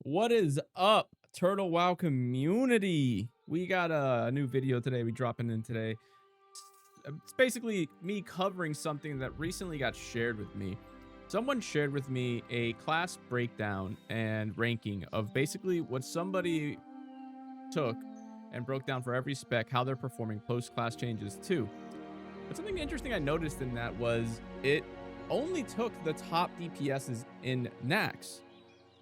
What is up, Turtle Wow community? We got a new video today. We dropping in today. It's basically me covering something that recently got shared with me. Someone shared with me a class breakdown and ranking of basically what somebody took and broke down for every spec how they're performing post class changes too. But something interesting I noticed in that was it only took the top DPSs in Nax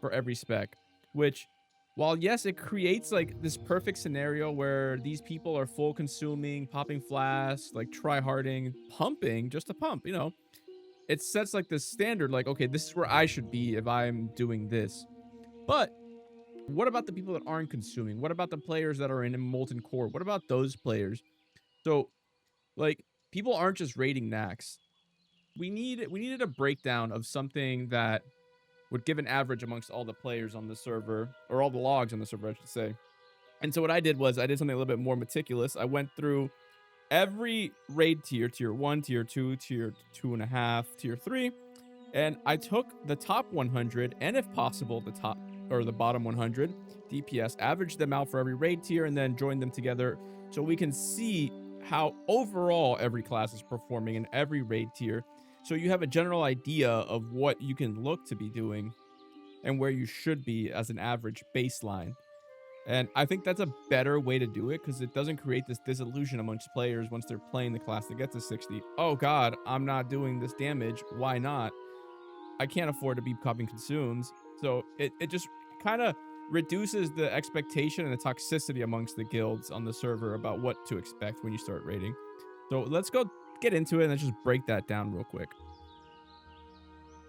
for every spec, which, while yes, it creates like this perfect scenario where these people are full consuming, popping flasks, like try harding, pumping just to pump, it sets like this standard, like, okay, this is where I should be if I'm doing this. But what about the people that aren't consuming? What about the players that are in Molten Core? What about those players? So, like, people aren't just rating Nax. We needed a breakdown of something that would give an average amongst all the players on the server, or all the logs on the server, I should say. And so what I did was I did something a little bit more meticulous. I went through every raid tier, tier 1, tier 2, tier 2.5, tier 3, and I took the top 100 and, if possible, the top or the bottom 100 DPS, averaged them out for every raid tier, and then joined them together so we can see how overall every class is performing in every raid tier. So you have a general idea of what you can look to be doing and where you should be as an average baseline. And I think that's a better way to do it because it doesn't create this disillusion amongst players once they're playing the class to get to 60. Oh God, I'm not doing this damage. Why not? I can't afford to be copying consumes. So it just kind of reduces the expectation and the toxicity amongst the guilds on the server about what to expect when you start raiding. So let's go get into it and let's just break that down real quick.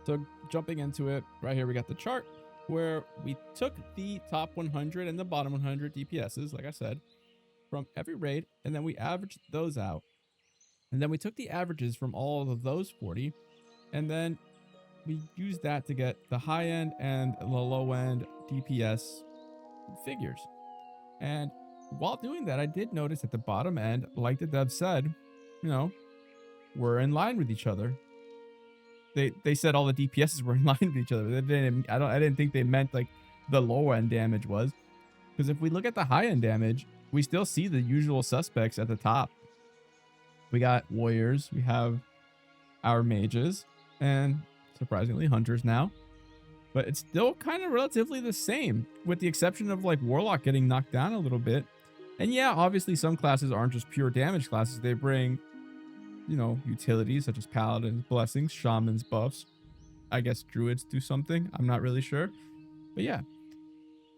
So jumping into it, right here we got the chart where we took the top 100 and the bottom 100 DPSs, like I said, from every raid, and then we averaged those out. And then we took the averages from all of those 40, and then we used that to get the high end and the low end DPS figures. And while doing that, I did notice at the bottom end, like the dev said, you know, we're in line with each other. They said all the DPSs were in line with each other. I didn't think they meant like the low end damage was, because if we look at the high end damage, we still see the usual suspects at the top. We got warriors, we have our mages, and surprisingly hunters now. But it's still kind of relatively the same, with the exception of like warlock getting knocked down a little bit. And yeah, obviously some classes aren't just pure damage classes. They bring, utilities such as paladins, blessings, shamans, buffs. I guess druids do something. I'm not really sure. But yeah.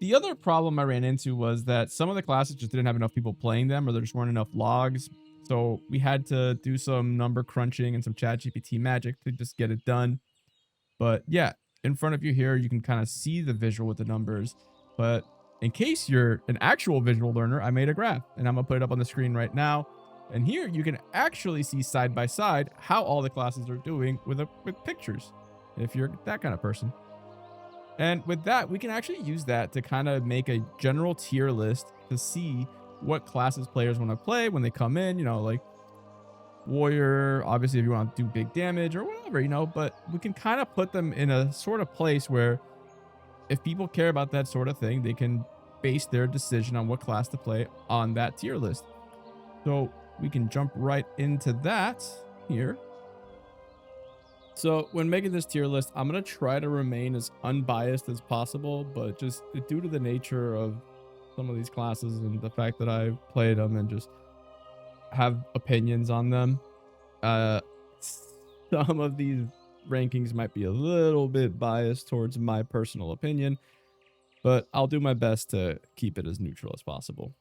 The other problem I ran into was that some of the classes just didn't have enough people playing them, or there just weren't enough logs. So we had to do some number crunching and some ChatGPT magic to just get it done. But yeah, in front of you here, you can kind of see the visual with the numbers. But in case you're an actual visual learner, I made a graph and I'm going to put it up on the screen right now. And here you can actually see side by side how all the classes are doing with pictures, if you're that kind of person. And with that, we can actually use that to kind of make a general tier list to see what classes players want to play when they come in, like warrior, obviously if you want to do big damage or whatever, but we can kind of put them in a sort of place where if people care about that sort of thing, they can base their decision on what class to play on that tier list. So we can jump right into that here. So when making this tier list, I'm going to try to remain as unbiased as possible, but just due to the nature of some of these classes and the fact that I've played them and just have opinions on them, some of these rankings might be a little bit biased towards my personal opinion, but I'll do my best to keep it as neutral as possible.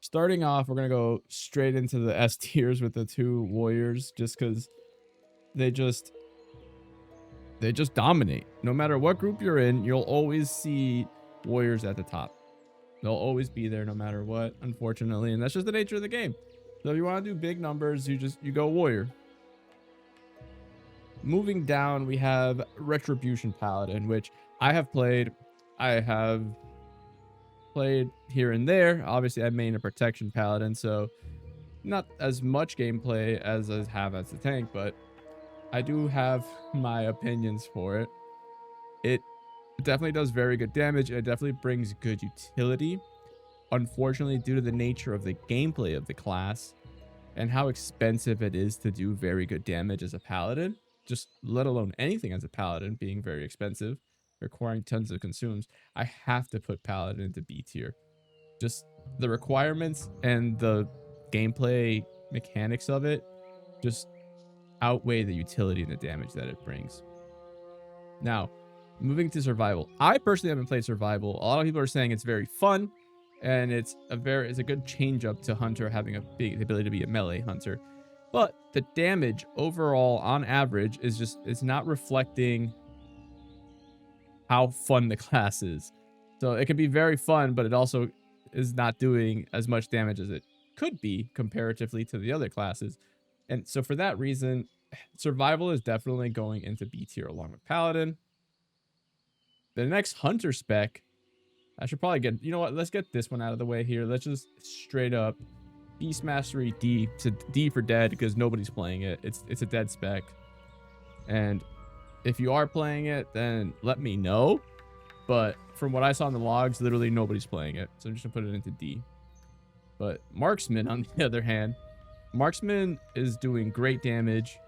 Starting off, we're going to go straight into the S tiers with the two warriors, just because they just dominate. No matter what group you're in, you'll always see warriors at the top. They'll always be there no matter what, unfortunately, and that's just the nature of the game. So if you want to do big numbers, you go warrior. Moving down, we have Retribution Paladin, which I have played. I have played here and there. Obviously, I main a Protection Paladin, so not as much gameplay as I have as the tank, but I do have my opinions for it. It It definitely does very good damage, and it definitely brings good utility. Unfortunately, due to the nature of the gameplay of the class and how expensive it is to do very good damage as a paladin, just let alone anything as a paladin being very expensive, requiring tons of consumes, I have to put paladin into B tier. Just the requirements and the gameplay mechanics of it just outweigh the utility and the damage that it brings. Now, moving to survival. I personally haven't played survival. A lot of people are saying it's very fun and it's a good change up to hunter having the ability to be a melee hunter. But the damage overall on average is not reflecting how fun the class is. So it can be very fun, but it also is not doing as much damage as it could be comparatively to the other classes. And so for that reason, survival is definitely going into B tier along with paladin. The next hunter spec, I should probably get, you know what, let's get this one out of the way here. Let's just straight up Beast Mastery D to D for dead because nobody's playing it. It's a dead spec. And if you are playing it, then let me know. But from what I saw in the logs, literally nobody's playing it. So I'm just gonna put it into D. But Marksman, on the other hand, Marksman is doing great damage.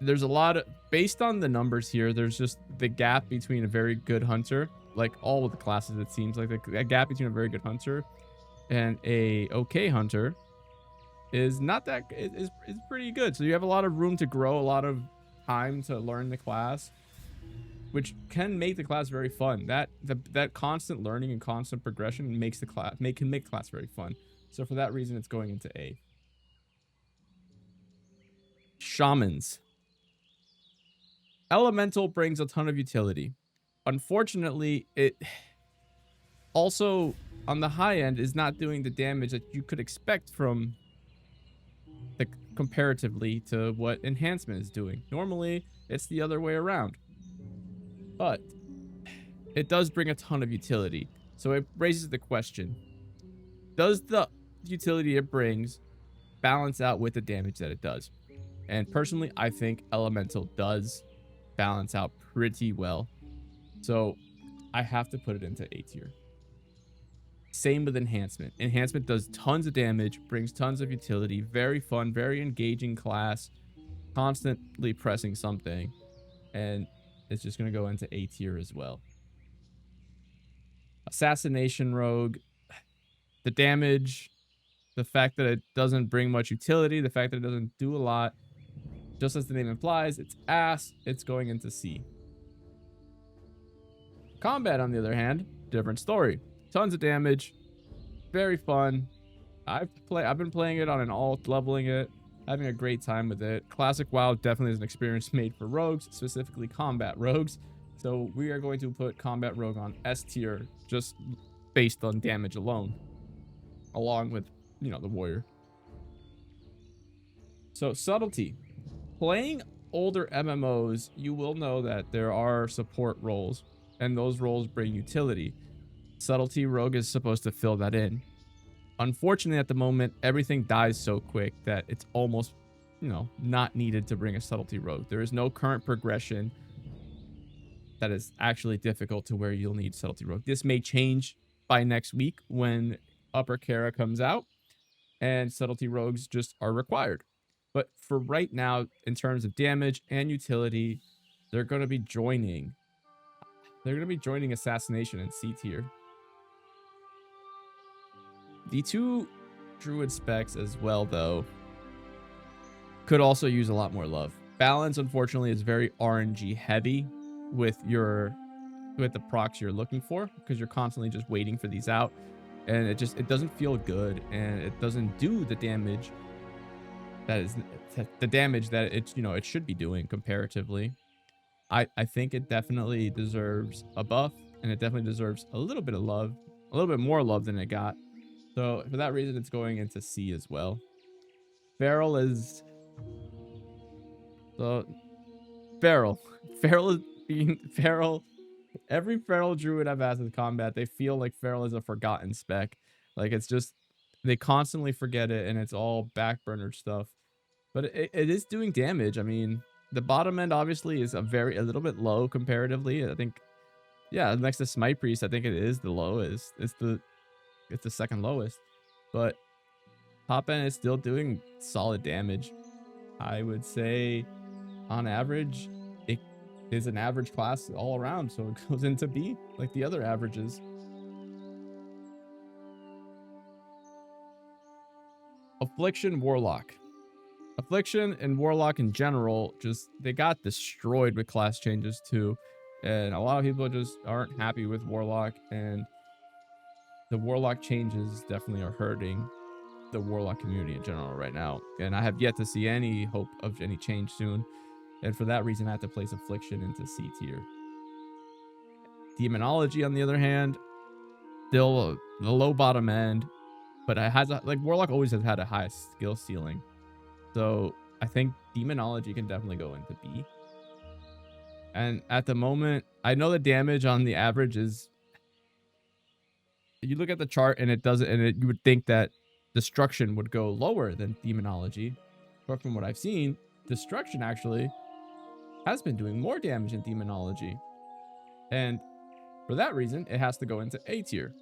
There's a lot of, based on the numbers here, there's just the gap between a very good hunter, like all of the classes, it seems like the gap between a very good hunter and a okay hunter is not that, is pretty good. So you have a lot of room to grow, a lot of time to learn the class, which can make the class very fun. That constant learning and constant progression makes the class can make class very fun. So for that reason, it's going into A. Shamans. Elemental brings a ton of utility. Unfortunately, it also on the high end is not doing the damage that you could expect from the comparatively to what enhancement is doing. Normally, it's the other way around. But it does bring a ton of utility. So it raises the question, does the utility it brings balance out with the damage that it does? And personally, I think Elemental does balance out pretty well. So I have to put it into A tier. Same with Enhancement. Enhancement does tons of damage, brings tons of utility, very fun, very engaging class, constantly pressing something, and it's just going to go into A tier as well. Assassination Rogue, the damage, the fact that it doesn't bring much utility, the fact that it doesn't do a lot, just as the name implies, it's ass, it's going into C. Combat, on the other hand, different story. Tons of damage, very fun. I've been playing it on an alt, leveling it, having a great time with it. Classic WoW definitely is an experience made for rogues, specifically combat rogues. So we are going to put combat rogue on S tier just based on damage alone, along with, you know, the warrior. So subtlety. Playing older MMOs, you will know that there are support roles, and those roles bring utility. Subtlety rogue is supposed to fill that in. Unfortunately, at the moment, everything dies so quick that it's almost, you know, not needed to bring a subtlety rogue. There is no current progression that is actually difficult to where you'll need subtlety rogue. This may change by next week when Upper Kara comes out and subtlety rogues just are required. But for right now, in terms of damage and utility, they're going to be joining Assassination in C tier. The two Druid specs as well, though, could also use a lot more love. Balance, unfortunately, is very RNG heavy with the procs you're looking for, because you're constantly just waiting for these out, and it doesn't feel good, and it doesn't do the damage that it should be doing comparatively. I think it definitely deserves a buff, and it definitely deserves a little bit of love, a little bit more love than it got. So for that reason, it's going into C as well. Feral is so Feral. Feral is being Feral. Every Feral Druid I've asked in combat, they feel like Feral is a forgotten spec. Like it's just they constantly forget it, and it's all backburner stuff. But it is doing damage. I mean, the bottom end obviously is a little bit low comparatively. I think Yeah, next to Smite Priest, I think it is the lowest. It's the second lowest. But top end is still doing solid damage. I would say on average, it is an average class all around, so it goes into B like the other averages. Affliction Warlock. Affliction and Warlock in general, just they got destroyed with class changes too. And a lot of people just aren't happy with Warlock, and the Warlock changes definitely are hurting the Warlock community in general right now. And I have yet to see any hope of any change soon. And for that reason, I have to place Affliction into C tier. Demonology, on the other hand, still the low bottom end, but it has like Warlock always has had a high skill ceiling. So I think Demonology can definitely go into B. And at the moment, I know the damage on the average is, you look at the chart and it doesn't, and you would think that Destruction would go lower than Demonology. But from what I've seen, Destruction actually has been doing more damage in Demonology. And for that reason, it has to go into A tier.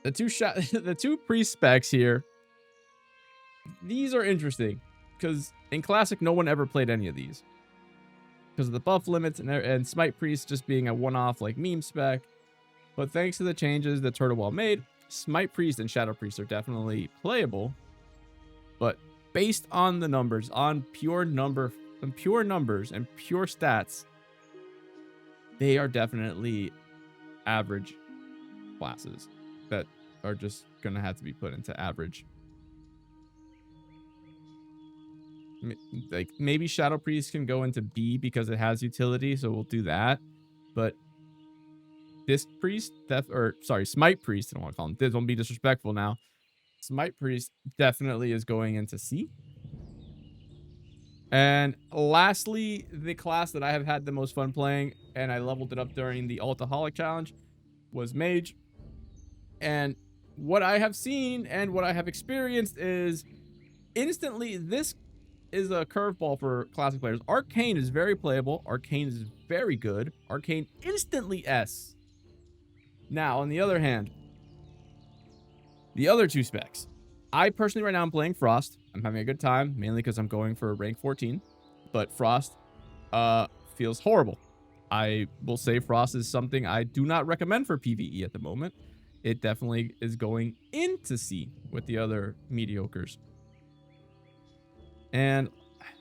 The two priest specs here, these are interesting because in Classic, no one ever played any of these because of the buff limits and Smite Priest just being a one-off like meme spec. But thanks to the changes that Turtle Wall made, Smite Priest and Shadow Priest are definitely playable. But based on the numbers, on pure numbers and pure stats, they are definitely average classes that are just gonna have to be put into average. Like maybe Shadow Priest can go into B because it has utility, so we'll do that. But this priest, Smite Priest, I don't want to call him this, don't be disrespectful now. Smite Priest definitely is going into C. And lastly, the class that I have had the most fun playing, and I leveled it up during the Altaholic challenge, was Mage. And what I have seen and what I have experienced is instantly this is a curveball for classic players. Arcane is very playable. Arcane is very good. Arcane instantly S. Now, on the other hand, the other two specs. I personally right now I'm playing Frost. I'm having a good time, mainly because I'm going for rank 14. But Frost feels horrible. I will say Frost is something I do not recommend for PvE at the moment. It definitely is going into C with the other mediocres. And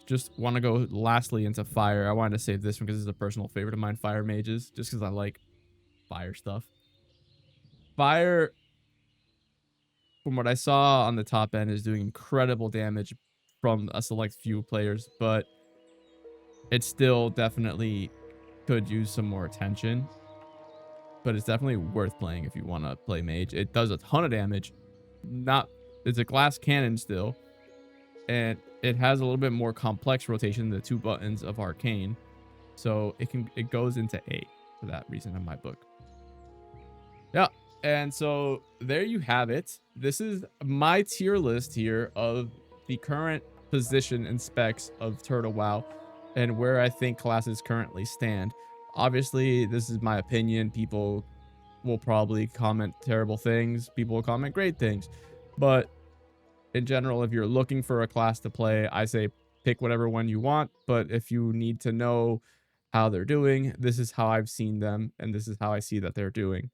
just want to go lastly into Fire. I wanted to save this one because it's a personal favorite of mine, Fire Mages, just because I like fire stuff. Fire, from what I saw on the top end, is doing incredible damage from a select few players, but it still definitely could use some more attention. But it's definitely worth playing if you want to play Mage. It does a ton of damage. It's a glass cannon still, and it has a little bit more complex rotation than the two buttons of Arcane. So it goes into A for that reason in my book. Yeah. And so there you have it. This is my tier list here of the current position and specs of Turtle WoW and where I think classes currently stand. Obviously, this is my opinion. People will probably comment terrible things. People will comment great things. But in general, if you're looking for a class to play, I say pick whatever one you want. But if you need to know how they're doing, this is how I've seen them, and this is how I see that they're doing.